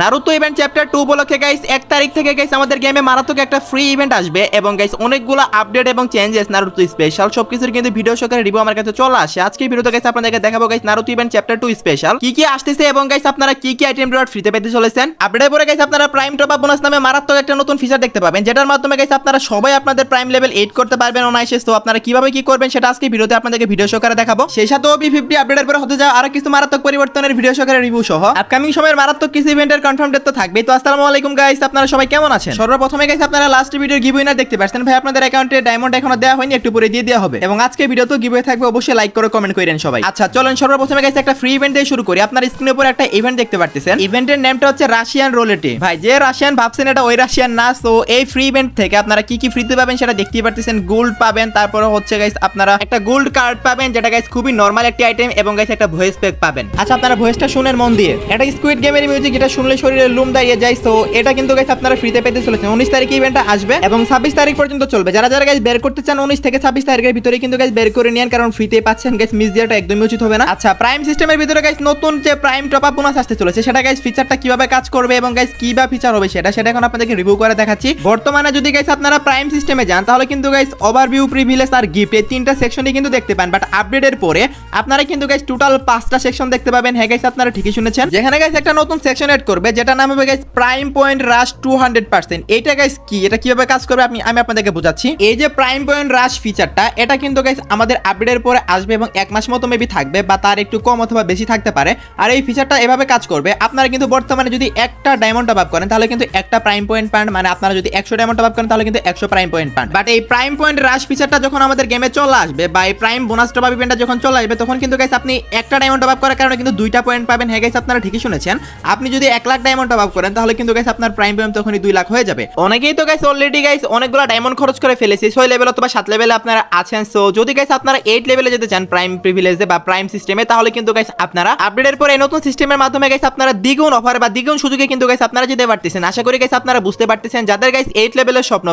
Naruto event chapter 2 উপলক্ষে guys 1 তারিখ থেকে গাইস আমাদের গেমে মারাত্মক একটা ফ্রি ইভেন্ট আসবে এবং গাইস অনেকগুলো আপডেট এবং চেঞ্জেস নারুতো স্পেশাল সবকিছুর কিন্তু ভিডিও সহকারে রিভিউ আমার কাছে চলে আসে। আজকে ভিডিওতে গাইস আপনাদেরকে দেখাবো guys Naruto event chapter 2 special কি কি আসতেছে এবং গাইস আপনারা কি কি আইটেম রিওয়ার্ড ফ্রিতে পেতে চলেছেন। আপডেটের পরে গাইস আপনারা প্রাইম টপ আপ বোনাস নামে মারাত্মক একটা নতুন ফিচার দেখতে পাবেন, যেটার মাধ্যমে গাইস আপনারা সবাই আপনাদের প্রাইম লেভেল 8 করতে পারবেন অনায়াসে। তো আপনারা কিভাবে কি করবেন সেটা আজকে ভিডিওতে আপনাদেরকে ভিডিও সহকারে দেখাবো। সেই সাথে OB50 আপডেটের পরে হতে যাওয়া আরো কিছু মারাত্মক পরিবর্তনের ভিডিও সহকারে রিভিউ সহ আপকামিং সময়ের মারাত্মক কিছু ইভেন্টের কনফার্ম ডেট তো থাকবে। তো আসসালামু আলাইকুম গাইস, আপনারা সবাই কেমন আছেন? সর্বপ্রথমে গাইস আপনারা লাস্ট ভিডিওর গিভওয়ে দেখতে পাচ্ছেন, ভাই আপনাদের অ্যাকাউন্টে ডায়মন্ড এখনো দেওয়া হয়নি, একটু পরে দিয়ে দেওয়া হবে এবং আজকে ভিডিওতে গিভওয়ে থাকবে, অবশ্যই লাইক করে কমেন্ট করেন সবাই। আচ্ছা চলেন সর্বপ্রথমে গাইস একটা ফ্রি ইভেন্ট দিয়ে শুরু করি। আপনার স্ক্রিনের উপরে একটা ইভেন্ট দেখতে পাচ্ছেন, ইভেন্টের নামটা হচ্ছে রাশিয়ান রোলেটে। ভাই যে রাশিয়ান ভাবছেন এটা ওই রাশিয়ান না। সো এই ফ্রি ইভেন্ট থেকে আপনারা কি কি ফ্রিতে পাবেন সেটা দেখতেই পাচ্ছেন। গোল্ড পাবেন, তারপরে হচ্ছে গাইস আপনারা একটা গোল্ড কার্ড পাবেন, যেটা গাইস খুবই নরমাল একটা আইটেম, এবং গাইস একটা ভয়েস প্যাক পাবেন। আচ্ছা আপনারা ভয়েসটা শুনেন মন দিয়ে, এটা স্কুইড গেমের মিউজিক, এটা শুনলে শরীরে লুম দাঁড়িয়ে যায়। সো এটা কিন্তু গাইস আপনারা ফ্রিতে পেতে চলেছেন। 19 তারিখে ইভেন্টটা আসবে এবং 26 তারিখ পর্যন্ত চলবে। যারা যারা গাইস বের করতে চান 19 থেকে 26 তারিখের ভিতরে কিন্তু গাইস বের করে নিন, কারণ ফ্রিতে পাচ্ছেন গাইস, মিস দেওয়াটা একদমই উচিত হবে না। আচ্ছা প্রাইম সিস্টেমের ভিতরে গাইস নতুন যে প্রাইম টপ আপ বোনাস আসতে চলেছে, সেটা গাইস ফিচারটা কিভাবে কাজ করবে এবং গাইস কি বা ফিচার হবে সেটা এখন আপনাদেরকে রিভিউ করে দেখাচ্ছি। বর্তমানে যদি গাইস আপনারা প্রাইম সিস্টেমে যান তাহলে কিন্তু গাইস ওভারভিউ, প্রিভিলেজ আর গিফট এই তিনটা সেকশনই কিন্তু দেখতে পান, বাট আপডেটের পরে আপনারা কিন্তু গাইস টোটাল 5টা সেকশন দেখতে পাবেন। হ্যাঁ গাইস আপনারা ঠিকই শুনেছেন, যেখানে গাইস একটা নতুন সেকশন এড করবে, যেটা নাম হবে গাইস প্রাইম পয়েন্ট রাশ 200%। এটা গাইস কি, এটা কিভাবে কাজ করবে আমি আপনাদেরকে বোঝাচ্ছি। এই যে প্রাইম পয়েন্ট রাশ ফিচারটা, এটা কিন্তু গাইস আমাদের আপডেটের পরে আসবে এবং 1 মাস মতো মেবি থাকবে, বা তার একটু কম অথবা বেশি থাকতে পারে। আর এই ফিচারটা এভাবে কাজ করবে, আপনারা কিন্তু বর্তমানে যদি একটা ডায়মন্ড টপ আপ করেন তাহলে কিন্তু একটা প্রাইম পয়েন্ট পান, মানে আপনারা যদি 100 ডায়মন্ড টপ আপ করেন তাহলে কিন্তু 100 প্রাইম পয়েন্ট পান। বাট এই প্রাইম পয়েন্ট রাশ ফিচারটা যখন আমাদের গেমে চলে আসবে, বা এই প্রাইম বোনাস টপ আপ ইভেন্টটা যখন চলে আসবে, তখন কিন্তু গাইস আপনি একটা ডায়মন্ড টপ আপ করার কারণে কিন্তু 2টা পয়েন্ট পাবেন। হ্যাঁ গাইস আপনারা ঠিকই শুনেছেন, আপনি যদি 1 লাখ ডায়মন্ড টপ আপ করেন তাহলে কিন্তু গাইস আপনার প্রাইম পয়েন্ট তখনই 2 লাখ হয়ে যাবে। অনেকেই তো গাইস অলরেডি গাইস অনেকগুলো ডায়মন্ড খরচ করে ফেলেছে, 6 লেভেল অথবা 7 লেভেলে আপনারা আছেন। সো যদি গাইস আপনারা 8 লেভেলে যেতে চান প্রাইম প্রিভিলেজে বা প্রাইম সিস্টেমে, তাহলে কিন্তু গাইস আপনারা আপডেটের পরে এই নতুন সিস্টেমের মাধ্যমে গাইস আপনারা দ্বিগুণ অফার বা দ্বিগুণ সুযোগে কিন্তু গাইস আপনারা যেতে পারতেছেন। আশা করি গাইস আপনারা বুঝতে পারতেছেন, যাদের গাইস 8 লেভেলের স্বপ্ন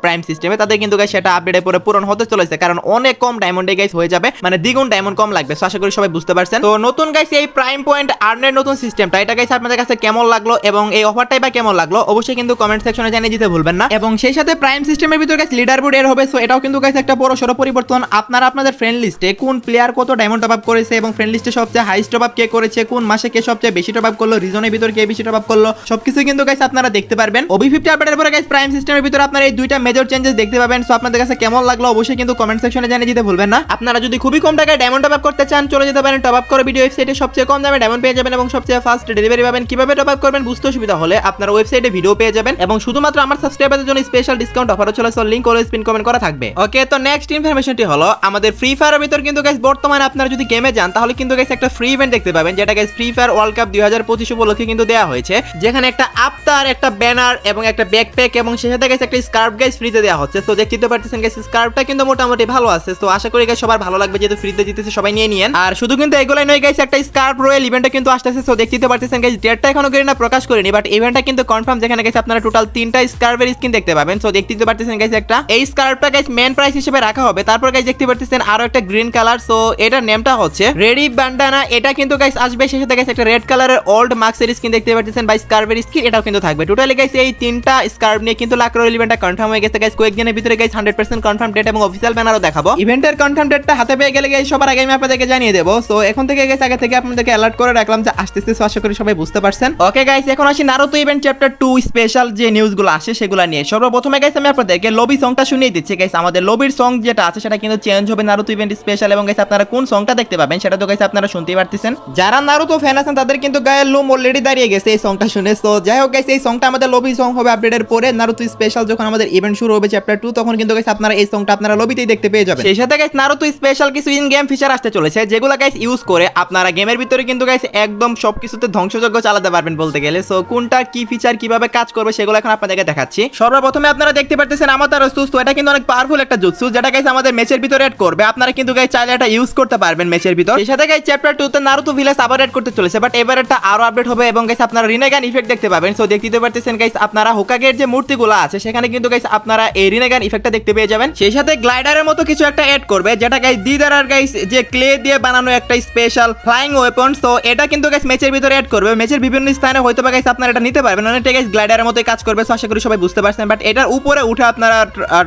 প্রাইম সিস্টেমে, তাদের কিন্তু গাইস সেটা আপডেটের পরে পূরণ হতে চলেছে, কারণ অনেক কম ডায়মন্ডে গাইস হয়ে যাবে, মানে দ্বিগুণ ডায়মন্ড কম লাগবে। সো আশা করি সবাই বুঝতে পারছেন। তো নতুন গাইস এই প্রাইম পয়েন্ট আর্নের নতুন সিস্টেমটা, এটা গাইস আপনাদের কাছে কেমন লাগলো এবং এই অফারটাই বা কেমন লাগলো অবশ্যই কিন্তু কমেন্ট সেকশনে জানিয়ে দিতে ভুলবেন না। এবং সেই সাথে প্রাইম সিস্টেমের ভিতরে গাইস লিডার বোর্ড এর হবে। সো এটাও কিন্তু গাইস একটা বড় সড় পরিবর্তন। আপনারা আপনাদের ফ্রেন্ড লিস্টে কোন প্লেয়ার কত ডায়মন্ড টপ আপ করেছে এবং ফ্রেন্ড লিস্টে সবচেয়ে হাইস্ট টপ আপ কে করেছে, কোন মাসে কে সবচেয়ে বেশি টপ আপ করলো, রিজনের ভিতর কে বেশি টপ আপ করলো, সবকিছু কিন্তু গাইস আপনারা দেখতে পারবেন। OB50 আপডেটের পরে গাইস প্রাইম সিস্টেমের ভিতরে আপনারা এই 2টা মেজর চেঞ্জেস দেখতে পাবেন। সো আপনাদের কাছে কেমন লাগলো অবশ্যই কিন্তু কমেন্ট সেকশনে জানিয়ে দিতে ভুলবেন না। আপনারা যদি খুবই কম টাকায় ডায়মন্ড টপ আপ করতে চান, চলে যেতে পারেন টপ আপ করে ভিডিও ওয়েবসাইটে, সবচেয়ে কম দামে ডায়মন্ড পেয়ে যাবেন এবং সবচেয়ে ফাস্ট ডেলিভারি পাবেন। কিভাবে টপ আপ করবেন বুঝতে অসুবিধা হলে আপনারা ওয়েবসাইটে ভিডিও পেয়ে যাবেন এবং শুধুমাত্র আমার সাবস্ক্রাইবারদের জন্য স্পেশাল ডিসকাউন্ট অফারও চলে, so link always pin comment করা থাকবে। ওকে, তো নেক্সট ইনফরমেশনটি হলো আমাদের ফ্রি ফায়ারের ভিতর কিন্তু গাইস বর্তমানে আপনারা যদি গেমে যান তাহলে কিন্তু গাইস একটা ফ্রি ইভেন্ট দেখতে পাবেন, যেটা guys free fire world cup 2025 উপলক্ষে কিন্তু দেওয়া হয়েছে, যেখানে একটা আফতার, একটা ব্যানার এবং একটা ব্যাকপ্যাক এবং সেই সাথে গাইস একটা স্কার্ফ গাইস ফ্রিতে দেওয়া হচ্ছে। তো দেখতে পাচ্ছেন গাইস স্কার্ফটা কিন্তু মোটামুটি ভালো আছে। তো আশা করি গাইস সবার ভালো লাগবে, যেহেতু ফ্রিতে দিতেছে সবাই নিয়ে নিয়েন। আর শুধু কিন্তু এগুলাই নয় গাইস, একটা স্কার্ফ রয়্যাল ইভেন্টটা কিন্তু আসতেছে। তো দেখতে পাচ্ছেন গাইস ডেটটা এখনো গেরিনা প্রকাশ করেনি, বাট ইভেন্টটা কিন্তু কনফার্ম, যেখানে গাইস আপনারা টোটাল 3টা স্কার্ফের স্কিন দেখতে পাবেন। সো দেখতে পাচ্ছেন গাইস একটা এই স্কার্ফটা গাইস মেন প্রাইস হিসেবে রাখা হবে। তারপর গাইস দেখতে পাচ্ছেন আরো একটা গ্রিন কালার, সো এটার নেমটা হচ্ছে রেডি ব্যান্ডানা, এটা কিন্তু গাইস আসবে। সেই সাথে গাইস একটা রেড কালারের ওল্ড মার্কসের স্কিন দেখতে পাচ্ছেন বা স্কার্ফের স্কিন, এটাও কিন্তু থাকবে। টোটালি গাইস এই 3টা স্কার্ফ নিয়ে কিন্তু লাখ রয়্যাল ইভেন্টটা কনফার্ম হয়ে গেছে গাইস। কয়েকদিনের ভিতরে গাইস 100% কনফার্ম ডেট এবং অফিশিয়াল ব্যানারও দেখাবো। ইভেন্টের কনফার্ম ডেটটা হাতে পেয়ে গেলে গাইস সবার আগে আমি আপনাদেরকে জানিয়ে দেব। সো এখন থেকে গাইস আগে থেকে আপনাদেরকে অ্যালার্ট করে রাখলাম যে আসতেছে। সো আশা করি সবাই বুঝতে পারছেন। ওকে গাইস, এখন আসি নারুতো ইভেন্ট চ্যাপ্টার 2 স্পেশাল যে নিউজগুলো আসে সেগুলো নিয়ে। সর্বপ্রথমে গাইস আমি আপনাদেরকে লবি সংটা শুনিয়ে দিচ্ছি গাইস। আমাদের লবির সং যেটা আছে সেটা কিন্তু চেঞ্জ হবে নারুতো ইভেন্ট স্পেশাল, এবং গাইস আপনারা কোন সংটা দেখতে পাবেন সেটা তো গাইস আপনারা শুনতেই পারতেছেন। যারা নারুতো ফ্যান আছেন তাদের কিন্তু গায়ের লোম অলরেডি দাঁড়িয়ে গেছে এই সংটা শুনে। সো যাই হোক গাইস, এই সংটা আমাদের লবি সং হবে আপডেটের পরে। নারুতো স্পেশাল যখন আমাদের ইভেন্ট শুরু হবে চ্যাপ্টার 2, তখন কিন্তু গাইস আপনারা এই সংটা আপনারা লবিতেই দেখতে পেয়ে যাবেন। সেই সাথে গাইস নারুতো স্পেশাল কিছু ইন গেম ফিচার আসতে চলেছে, যেগুলো গাইস ইউজ করে আপনারা গেমের ভিতরে কিন্তু গাইস একদম সবকিছুতে ধ্বংসযজ্ঞ চালাতে পারবেন বলতে গেলে। সো কোনটা কি ফিচার কিভাবে কাজ করবে সেগুলো এখন আপনাদেরকে দেখাচ্ছি। সর্বপ্রথমে আপনারা দেখতে পাচ্ছেন আমাতারো জুৎসু, এটা কিন্তু অনেক পাওয়ারফুল একটা জুৎসু, যেটা গাইস আমাদের ম্যাচের ভিতরে এড করবে। আপনারা কিন্তু গাইস চাইলে এটা ইউজ করতে পারবেন ম্যাচের ভিতর। সেই সাথে গাইস চ্যাপ্টার 2 তে নারুতো ভিলেজ আবার এড করতে চলেছে, বাট এবার এটা আরো আপডেট হবে এবং গাইস আপনারা রিনেগান ইফেক্ট দেখতে পাবেন। সো দেখতে পাচ্ছেন গাইস আপনারা হোকাগের যে মূর্তিগুলো আছে সেখানে কিন্তু গাইস আপনারা এই রিনেগান ইফেক্টটা দেখতে পেয়ে যাবেন। সেই সাথে গ্লাইডারের মতো কিছু একটা এড করবে, যেটা গাইস দিদারার গাইস যে ক্লে দিয়ে বানানো একটা স্পেশাল ফ্লাইং ওয়েপন। সো এটা কিন্তু গাইস ম্যাচের ভিতরে এড করবে। ম্যাচের বিভিন্ন স্থানে হয়তো বা গাইস আপনারা এটা নিতে পারবেন, অনেকটা গাইস গ্লাইডারের মতোই কাজ করবে। সো আশা করি সবাই বুঝতে পারছেন, বাট এটার উপরে উঠে আপনারা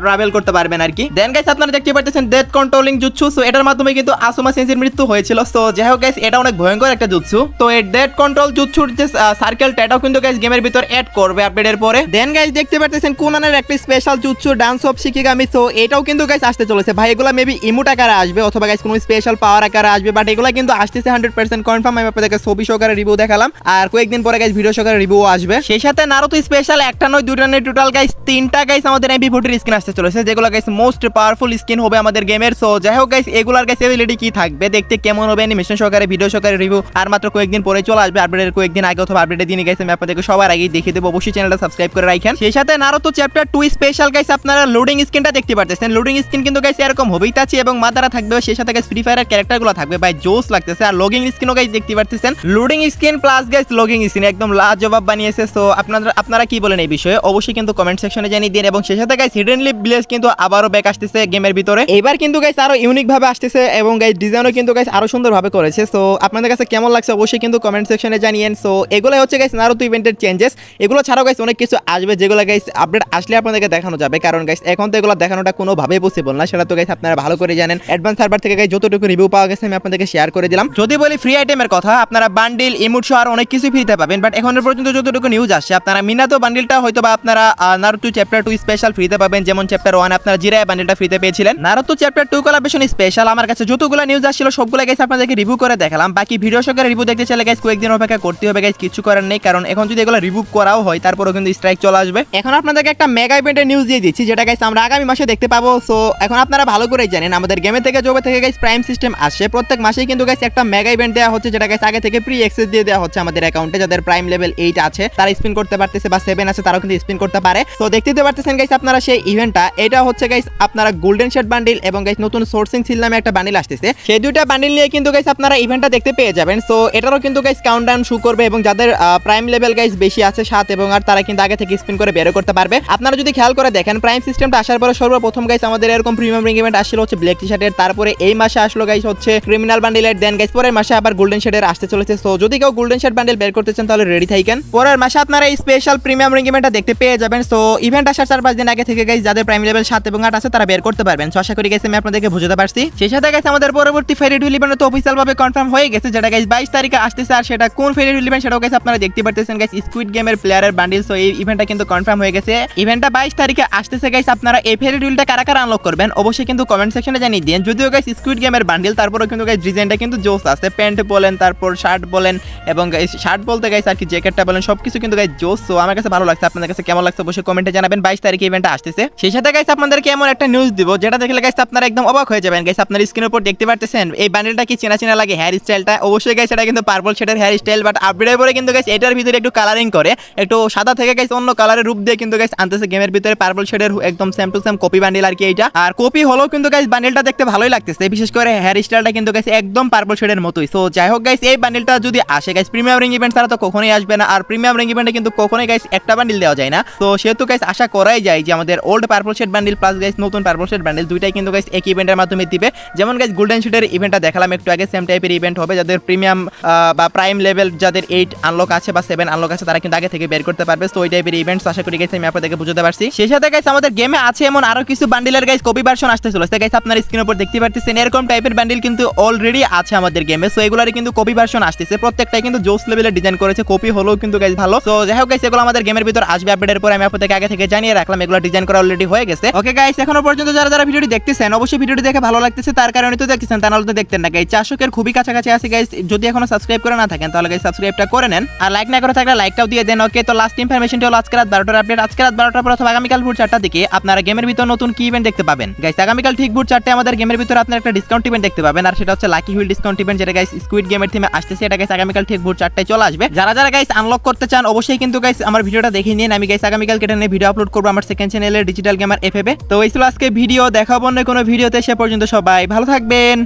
ট্রাভেল করতে পারবেন আর কি। দেন গাইস আপনারা দেখতে পাচ্ছেন ডেথ কন্ট্রোলিং জুৎসু। সো এটার মাধ্যমে কিন্তু আসুমা সেন্সির মৃত্যু হয়েছিল। সো যাই হোক গাইস, এটা অনেক ভয়ঙ্কর একটা জুৎসু। তো এই ডেথ কন্ট্রোল জুৎসুর যে সার্কেলটা, এটাও কিন্তু গাইস গেমের ভিতর অ্যাড করবে আপডেটের পরে। দেন গাইস দেখতে পাচ্ছেন কুনানের একটা special jutsu dance of shikigami. So এটাও কিন্তু গাইস আসতে চলেছে ভাই। এগুলা মেবি ইমোট আকারে আসবে অথবা গাইস কোনো স্পেশাল পাওয়ার আকারে আসবে, বাট এগুলা কিন্তু আসতেছে 100% কনফার্ম। আমি আপনাদেরকে ছবি সহকারে রিভিউ দেখালাম, আর কয়েকদিন পরে গাইস ভিডিও সহকারে রিভিউ আসবে। সেই সাথে নারুতো স্পেশাল একটা নয় দুইটা নয়, টোটাল গাইস 3টা গাইস আমাদের MP40 স্কিন আসতে চলেছে, যেগুলো গাইস মোস্ট পাওয়ারফুল স্কিন হবে আমাদের গেমের। সো যাই হোক গাইস, এগুলার গাইস এবিলিটি কি থাকবে, দেখতে কেমন হবে, অ্যানিমেশন সহকারে ভিডিও সহকারে রিভিউ আর মাত্র কয়েকদিন পরে চলে আসবে। আপডেটের কয়েকদিন আগে অথবা আপডেটের দিনই গাইস আমি আপনাদেরকে সবার আগেই দেখিয়ে দেবো। অবশ্যই চ্যানেলটা সাবস্ক্রাইব করে রাখেন। সেই সাথে নারুতো চ্যাপ্টার 2 স্পেশাল গাইস আপনারা লোডিং স্ক্রিনটা দেখতে পাচ্ছেন। লোডিং স্ক্রিন কিন্তু গাইস এরকম হবেই তাছি এবং মাদারা থাকবে, সেই সাথে গাইস ফ্রি ফায়ারের ক্যারেক্টারগুলো থাকবে ভাই, জোস লাগতেছে। আর লগিং স্ক্রিনও গাইস দেখতে পাচ্ছেন, loading screen plus guys logging screen একদম লাজবাব বানিয়েছে। সো আপনারা কি বলেন এই বিষয়ে অবশ্যই কিন্তু কমেন্ট সেকশনে জানিয়ে দিন। এবং সেই সাথে গাইস হিডেন লিপ ভিলেজ কিন্তু আবারও ব্যাক আসতেছে গেমের ভিতরে। এবার কিন্তু গাইস আরো ইউনিক ভাবে আসতেছে এবং গাইস ডিজাইনও কিন্তু গাইস আরো সুন্দরভাবে করেছে। সো আপনাদের কাছে কেমন লাগছে অবশ্যই কিন্তু কমেন্ট সেকশনে জানিয়েন। সো এগুলো হচ্ছে গাইস নারুতো ইভেন্টের চেঞ্জেস। এগুলো ছাড়াও গাইস অনেক কিছু আসবে, যেগুলো গাইস আপডেট আসলে আপনাদেরকে দেখানো যাবে, কারণ গাইস এখন তো এগুলো দেখানোটা কোনোভাবেই পসিবল না, সেটা তো গাইস আপনারা ভালো করে জানেন। অ্যাডভান্স সার্ভার থেকে গাইস যতটুকু রিভিউ পাওয়া গেছে আমি আপনাদেরকে শেয়ার করে দিলাম। যদি বলি ফ্রি আইটেমের কথা, আপনারা বান্ডিল ইমোট সহ আর অনেক কিছু ফ্রিতে পাবেন, বাট এখনো পর্যন্ত যতটুকু নিউজ আসছে আপনারা মিনাতো বান্ডিলটা হয়তো বা আপনারা নারুতো চ্যাপ্টার 2 স্পেশাল ফ্রিতে পাবেন, যেমন চ্যাপ্টার 1 আপনারা জিরায় বান্ডিলটা ফ্রিতে পেয়েছিলেন। নারুতো চ্যাপ্টার 2 কোলাবরেশন স্পেশাল আমার কাছে যতগুলো নিউজ আসছিল সবগুলো গাইস আপনাদেরকে রিভিউ করে দেখালাম। বাকি ভিডিও সহকারে রিভিউ দেখতে চাইলে গাইস কয়েকদিন অপেক্ষা করতে হবে গাইস, কিছু করার নেই, কারণ এখন যদি এগুলো রিভিউ করাও হয় তারপরেও কিন্তু স্ট্রাইক চলে আসবে। এখন আপনাদেরকে একটা মেগা ইভেন্টের নিউজ দিয়ে দিচ্ছি, যেটা গাইস আমরা আগামী মাসে দেখতে পাবো। সো এখন আপনারা ভালো করেই জানেন আমাদের গেমে থেকে জবে থেকে গাইস প্রাইম সিস্টেম আসে, প্রত্যেক মাসেই কিন্তু গাইস একটা মেগা ইভেন্ট দেওয়া হচ্ছে, যেটা গাইস আগে থেকে প্রি অ্যাক্সেস দিয়ে দেওয়া হচ্ছে আমাদের অ্যাকাউন্টে। যাদের প্রাইম লেভেল 8 আছে তারা স্পিন করতে পারতেছে, বা 7 আছে তারাও কিন্তু স্পিন করতে পারে। তো দেখতে পারতেছেন গাইস আপনারা সেই ইভেন্টটা, এটা হচ্ছে গাইস আপনারা গোল্ডেন শেড বান্ডিল এবং গাইস নতুন সোর্সিং সিল নামে একটা বান্ডিল আসতেছে, সেই দুইটা বান্ডিল নিয়ে কিন্তু গাইস আপনারা ইভেন্টটা দেখতে পেয়ে যাবেন। সো এটারও কিন্তু গাইস কাউন্টডাউন শো করবে এবং যাদের প্রাইম লেভেল গাইস বেশি আছে 7 এবং 8 তারা কিন্তু আগে থেকে স্পিন করে বের করতে পারবে। আপনারা যদি খেয়াল করে দেখেন প্রাইম সিস্টেমটা আসার পরে সর্বপ্রথম গাইস আমাদের এরকম প্রিমিয়াম রিং ইভেন্ট আসছিল হচ্ছে ব্ল্যাক টি শার্টের, তারপরে এই মাসে আসলো গাইস হচ্ছে ক্রিমিনাল বান্ডিলের, দেন গাইস পরের মাসে আবার গোল্ডেন শেডের আসতে চলেছে। সো যদি কেউ গোল্ডেন শেড বান্ডিল বের করতে চান তাহলে রেডি থাকেন, পরের মাসে আপনারা এই স্পেশাল প্রিমিয়াম রিং ইভেন্টটা দেখতে পেয়ে যাবেন। সো ইভেন্ট আসার 4-5 দিন আগে থেকে গাইস যাদের প্রাইম লেভেল 7 এবং 8 আছে তারা বের করতে পারবেন। সো আশা করি গাইস আমি আপনাদেরকে বুঝাতে পারছি। সেই সাথে গাইস আমাদের পরবর্তী ফেয়ারিডুল ইভেন্ট তো অফিশিয়াল ভাবে কনফার্ম হয়ে গেছে, যেটা গাইস 22 তারিখে আসতেছে। আর সেটা কোন ফেয়ারিডুল ইভেন্ট সেটাও গাইস আপনারা দেখতে পারতেছেন গাইস, স্কুইড গেমের প্লেয়ারের বান্ডিল। সো এই ইভেন্টটা কিন্তু কনফার্ম হয়ে গেছে, ইভেন্টটা 22 তারিখে আসতেছে গাইস। আপনারা এই ফেয়ারিডুলটা কারা কারা আনলক করবেন অবশ্যই কিন্তু কমেন্ট সেকশনে জানিয়ে দিন। যদিও গাইস স্কুইড গেমের বান্ডিল, তারপরেও কিন্তু গাইস ডিজাইনটা কিন্তু জোস আছে, প্যান্ট বলেন তারপর শার্ট বলেন এবং গাইস শার্ট বলতে গাইস আর কি জ্যাকেটটা বলেন সবকিছু কিন্তু গাইস জোস। সো আমার কাছে ভালো লাগছে, আপনাদের কাছে কেমন লাগছে অবশ্যই কমেন্টে জানাবেন। 22 তারিখে ইভেন্টটা আসতেছে। সেই সাথে গাইস আপনাদেরকে এমন একটা নিউজ দিব যেটা দেখলে গাইস আপনারা একদম অবাক হয়ে যাবেন। গাইস আপনার স্ক্রিনের উপর দেখতে পারতেছেন এই বান্ডিলটা কি চেনা চেনা লাগে, হেয়ার স্টাইলটা অবশ্যই গাইস এটা কিন্তু পার্পল শেডের হেয়ার স্টাইল, বাট আপডেটের পরে কিন্তু গাইস এটার ভিতরে একটু কালারিং করে একটু সাদা থেকে গাইস অন্য কালারের রূপ দিয়ে কিন্তু গাইস আনতেছে গেমের ভিতরে পার্পল শেডের একদম same to same copy bundle আর কি এইটা। আর কপি হলেও কিন্তু গাইস বান্ডিলটা দেখতে ভালোই লাগতেছে, বিশেষ করে হেয়ার স্টাইলটা কিন্তু গাইস একদম পার্পল শেডের মতোই। সো যাই হোক গাইস এই বান্ডিলটা যদি আসে গাইস প্রিমিয়াম রিং ইভেন্ট ছাড়া তো কখনোই আসবে না, আর প্রিমিয়াম রিং ইভেন্টে কিন্তু কখনোই গাইস একটা বান্ডিল দেওয়া যায় না। তো সেহেতু গাইস আশা করাই যায় যে আমাদের old purple shade bundle plus guys নতুন পার্পল শেড বান্ডিল দুইটাই কিন্তু গাইস এক ইভেন্টের মাধ্যমে দিবে। যেমন গাইস গোল্ডেন শেডের ইভেন্টটা দেখালাম একটু আগে, সেম টাইপের ইভেন্ট হবে, যাদের প্রিমিয়াম বা প্রাইম লেভেল যাদের 8 আনলক আছে বা 7 আনলক আছে তারা কিন্তু আগে থেকে বের করতে পারবে। সো ওই টাইপের ইভেন্টস আশা করি গাইস আমি আপনাদেরকে বুঝাতে পারছি। সেই সাথে গাইস আমাদের গেমে আছে এমন আরো কিছু বান্ডিলের গাইস কপি ভার্সন আসতে চলেছে। গাইস আপনার স্ক্রিনের উপর দেখতে পাচ্ছেন এরকম টাইপের বান্ডিল কিন্তু অলরেডি আছে আমাদের গেমে। সো এগুলারই কিন্তু কপি ভার্সন আসতেছে, প্রত্যেকটাই কিন্তু জোস লেভেলের ডিজাইন করেছে, কপি হলেও কিন্তু গাইস ভালো। সো যাই হোক গাইস এগুলো আমাদের গেমের ভিতর আসবে আপডেটের পর, আমি আপনাদেরকে আগে থেকে জানিয়ে রাখলাম এগুলো ডিজাইন করা অলরেডি হয়ে গেছে। ওকে গাইস এখনো পর্যন্ত যারা যারা ভিডিওটি দেখতেছেন অবশ্যই ভিডিওটি দেখে ভালো লাগতেছে, তার কারণে তো দেখতেছেন, তা নাহলে তো দেখতেন না গাইস। 400 খুবই কাছাকাছি আছে গাইস, যদি এখনো সাবস্ক্রাইব করে না থাকেন তাহলে গাইস সাবস্ক্রাইবটা করে নেন, আর লাইক না করে থাকলে লাইকটাও দিয়ে দেন। ওকে তো লাস্ট ইনফরমেশনটা হলো আজকে রাত 12টার আপডেট। আজকে রাত 12টার পর অথবা আগামীকাল ভোর 4টার দিকে আপনারা গেমের ভিতর নতুন কি ইভেন্ট দেখতে পাবেন গাইস। আগামীকাল ঠিক ভোর 4টায় আমাদের গেমের ভিতর আপনারা একটা ডিসকাউন্ট ইভেন্ট দেখতে পাবেন, আর সেটা হচ্ছে লাকি হুইল ডিসকাউন্ট ইভেন্ট, যেটা গাইস স্কুইড গেমের থিমে আসতেছে। এটা গাইস আগামীকাল ঠিক ভোর 4টায় চলে আসবে। যারা যারা গাইস আনলক করতে চান অবশ্যই কিন্তু গাইস আমার ভিডিওটা দেখে নিন। আমি গাইস আগামীকাল কেটে নিয়ে ভিডিও আপলোড করব আমার সেকেন্ড চ্যানেলে ডিজিটাল গেমার এফএফ এ। তো এই ছিল আজকে ভিডিও, দেখাবো অন্য কোনো ভিডিওতে, সে পর্যন্ত সবাই ভালো থাকবেন।